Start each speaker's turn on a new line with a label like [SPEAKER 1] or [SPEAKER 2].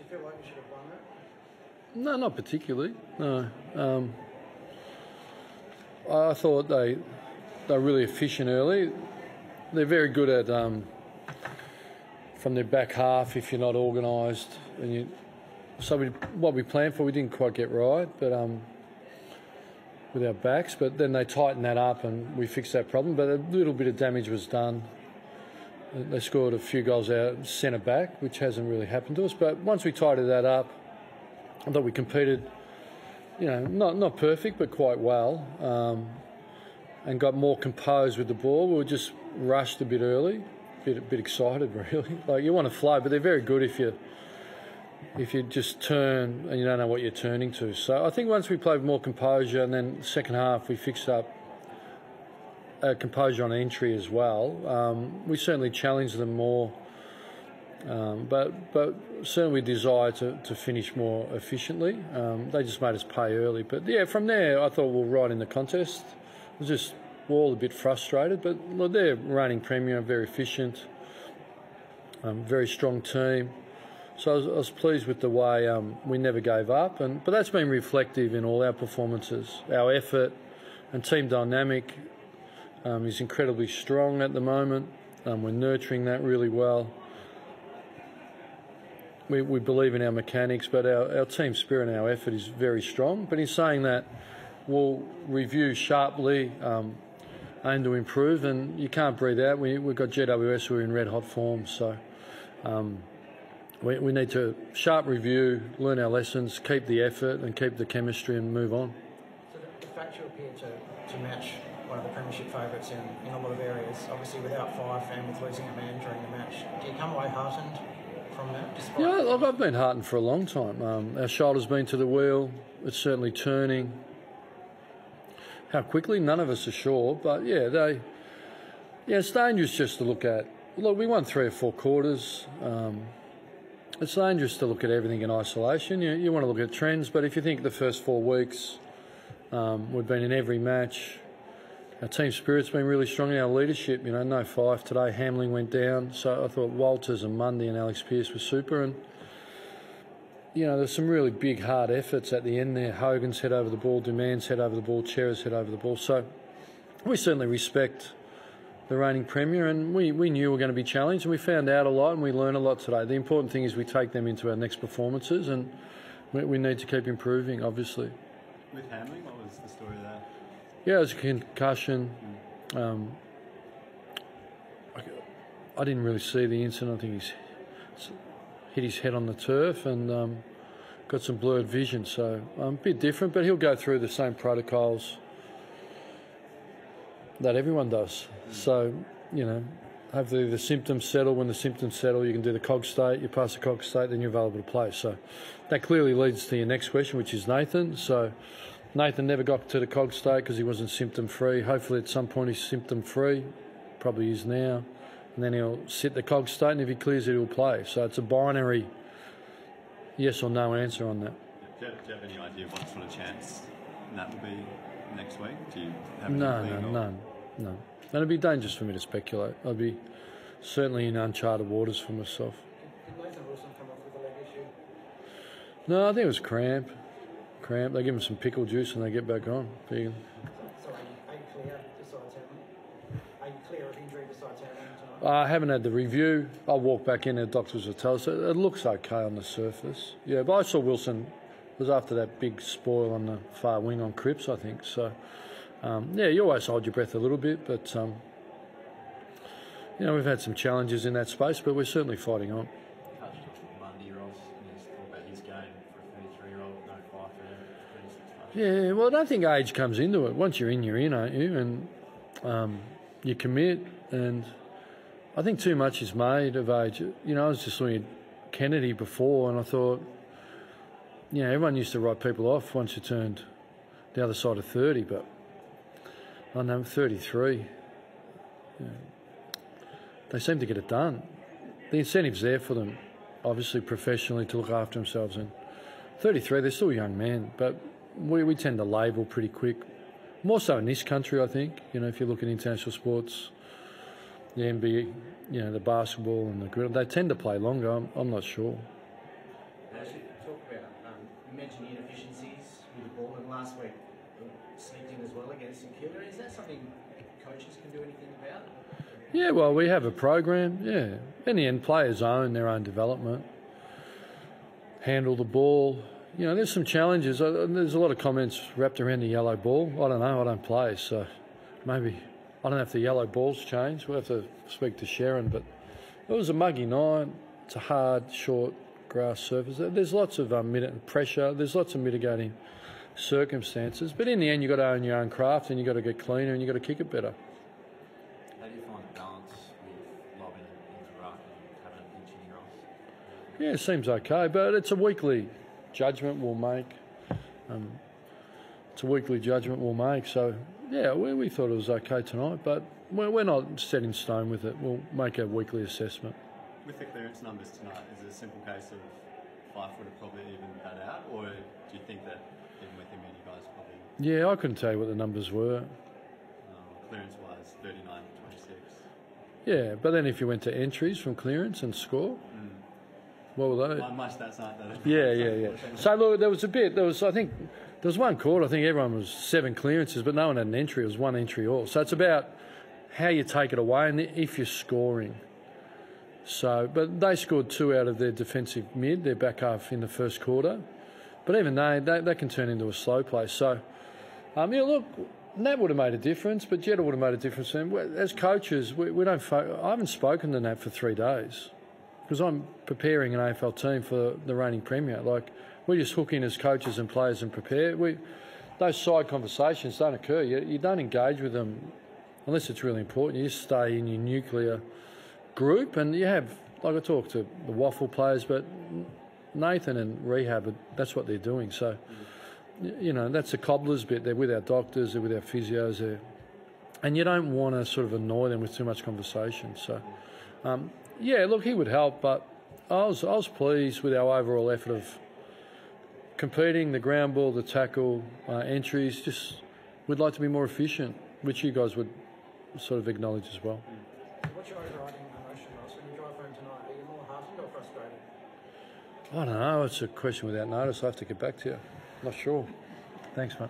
[SPEAKER 1] feel like you should have won that?
[SPEAKER 2] No, not particularly. No. I thought they're really efficient early. They're very good at from their back half if you're not organised. So what we planned for, we didn't quite get right, but with our backs. But then they tightened that up and we fixed that problem. But a little bit of damage was done. They scored a few goals out centre back, which hasn't really happened to us. But once we tidied that up, I thought we competed, not perfect, but quite well, and got more composed with the ball. We were just rushed a bit early, a bit excited, really. Like, you want to flow, but they're very good if you just turn and you don't know what you're turning to. So I think once we played with more composure, and then second half we fixed up composure on entry as well. We certainly challenged them more, but certainly we desire to finish more efficiently. They just made us pay early. But yeah, from there I thought we were right in the contest. We're all a bit frustrated, but well, they're reigning premier, very efficient, very strong team. So I was pleased with the way we never gave up, but that's been reflective in all our performances. Our effort and team dynamic is incredibly strong at the moment. We're nurturing that really well. We believe in our mechanics, but our team spirit and our effort is very strong. But in saying that, we'll review sharply, aim to improve, and you can't breathe out. We've got GWS who are in red hot form, so we need to sharp review, learn our lessons, keep the effort and keep the chemistry and move on.
[SPEAKER 1] So the fact you appear to match one of the premiership favourites in a lot of areas, obviously without Fife and with losing a man during the match, do you come away heartened from that?
[SPEAKER 2] Yeah, look, I've been heartened for a long time. Our shoulder's been to the wheel. It's certainly turning. How quickly, none of us are sure, but it's dangerous just to look at. Look, we won 3 or 4 quarters. It's dangerous to look at everything in isolation. You want to look at trends, but if you think the first 4 weeks, we've been in every match. Our team spirit's been really strong in our leadership. No Fife today. Hamling went down, so I thought Walters and Mundy and Alex Pearce were super. And there's some really big, hard efforts at the end there. Hogan's head over the ball, Dumann's head over the ball, Chera's head over the ball. So we certainly respect the reigning premier, and we knew we were going to be challenged, and we found out a lot and we learned a lot today. The important thing is we take them into our next performances, and we need to keep improving, obviously.
[SPEAKER 3] With Hamling, what was the story there?
[SPEAKER 2] Yeah, it was a concussion. I didn't really see the incident. I think he's hit his head on the turf and got some blurred vision, so a bit different, but he'll go through the same protocols that everyone does. So, hopefully the symptoms settle. When the symptoms settle, you can do the cog state, you pass the cog state, then you're available to play. So that clearly leads to your next question, which is Nathan. So Nathan never got to the cog state because he wasn't symptom-free. Hopefully at some point he's symptom-free, probably is now, and then he'll sit the cog state, and if he clears it, he'll play. So it's a binary yes or no answer on that.
[SPEAKER 3] Do you have any idea what sort of chance that will be next week? Do you have any
[SPEAKER 2] No. And it'd be dangerous for me to speculate. I'd be certainly in uncharted waters for myself.
[SPEAKER 1] Did Nathan Wilson come off with a leg issue?
[SPEAKER 2] No, I think it was cramp. They give him some pickle juice and they get back on.
[SPEAKER 1] Sorry, are you clear besides Hamling? Are you clear of injury besides Hamling tonight?
[SPEAKER 2] I haven't had the review. I'll walk back in and the doctors will tell us. It looks okay on the surface. Yeah, but I saw Wilson. It was after that big spoil on the far wing on Cripps, I think. So, you always hold your breath a little bit, but, we've had some challenges in that space, but we're certainly fighting on. Yeah, well, I don't think age comes into it. Once you're in, aren't you? And you commit, and I think too much is made of age. I was just looking at Kennedy before, and I thought, everyone used to write people off once you turned the other side of 30, but I know 33. They seem to get it done. The incentive's there for them, obviously professionally, to look after themselves. And 33, they're still young men, but we tend to label pretty quick. More so in this country, I think. If you look at international sports, the NBA, the basketball and the gridiron, they tend to play longer. I'm not sure.
[SPEAKER 3] How's
[SPEAKER 1] last week sneaked in as well against St Kilda. Is that something coaches can do anything about?
[SPEAKER 2] Yeah, well, we have a program, yeah. In the end, players own their own development, handle the ball. You know, there's some challenges. There's a lot of comments wrapped around the yellow ball. I don't know, I don't play, so maybe I don't know if the yellow ball's changed. We'll have to speak to Sharon, but it was a muggy night. It's a hard, short grass surface. There's lots of pressure. There's lots of mitigating circumstances. But in the end, you've got to own your own craft and you've got to get cleaner and you've got to kick it better.
[SPEAKER 4] How do you find the balance with lobbing into ruck and having a pinch in your off?
[SPEAKER 2] Yeah, it seems okay, but it's a weekly judgment we'll make. It's a weekly judgment we'll make. So, yeah, we thought it was okay tonight, but we're not set in stone with it. We'll make a weekly assessment.
[SPEAKER 3] With the clearance numbers tonight, is it a simple case of Fife would have probably evened that out, or do you think that even with him, you guys probably...
[SPEAKER 2] Yeah, I couldn't tell you what the numbers were.
[SPEAKER 3] Clearance-wise, 39-26.
[SPEAKER 2] Yeah, but then if you went to entries from clearance and score, what were they?
[SPEAKER 3] My stats aren't that.
[SPEAKER 2] Yeah. So look, I think there was one quarter, I think everyone was 7 clearances, but no one had an entry. It was 1 entry all. So it's about how you take it away and if you're scoring. So, but they scored 2 out of their defensive mid, their back half in the first quarter. But even they can turn into a slow play. So, yeah, look, Nat would have made a difference, but Jetta would have made a difference. And as coaches, we don't. I haven't spoken to Nat for 3 days because I'm preparing an AFL team for the reigning premier. Like, we just hook in as coaches and players and prepare. Those side conversations don't occur. You don't engage with them unless it's really important. You just stay in your nuclear group, and you have, like, I talk to the waffle players, but Nathan and rehab, that's what they're doing. So, you know, that's the cobbler's bit. They're with our doctors, they're with our physios, and you don't want to sort of annoy them with too much conversation. So, yeah, look, he would help, but I was pleased with our overall effort of competing, the ground ball, the tackle, entries. Just, we'd like to be more efficient, which you guys would sort of acknowledge as well.
[SPEAKER 1] What's your overriding emotion, Ross, when you drive home tonight? Are you more heartened or frustrated?
[SPEAKER 2] I don't know. It's a question without notice. I have to get back to you. Not sure. Thanks, mate.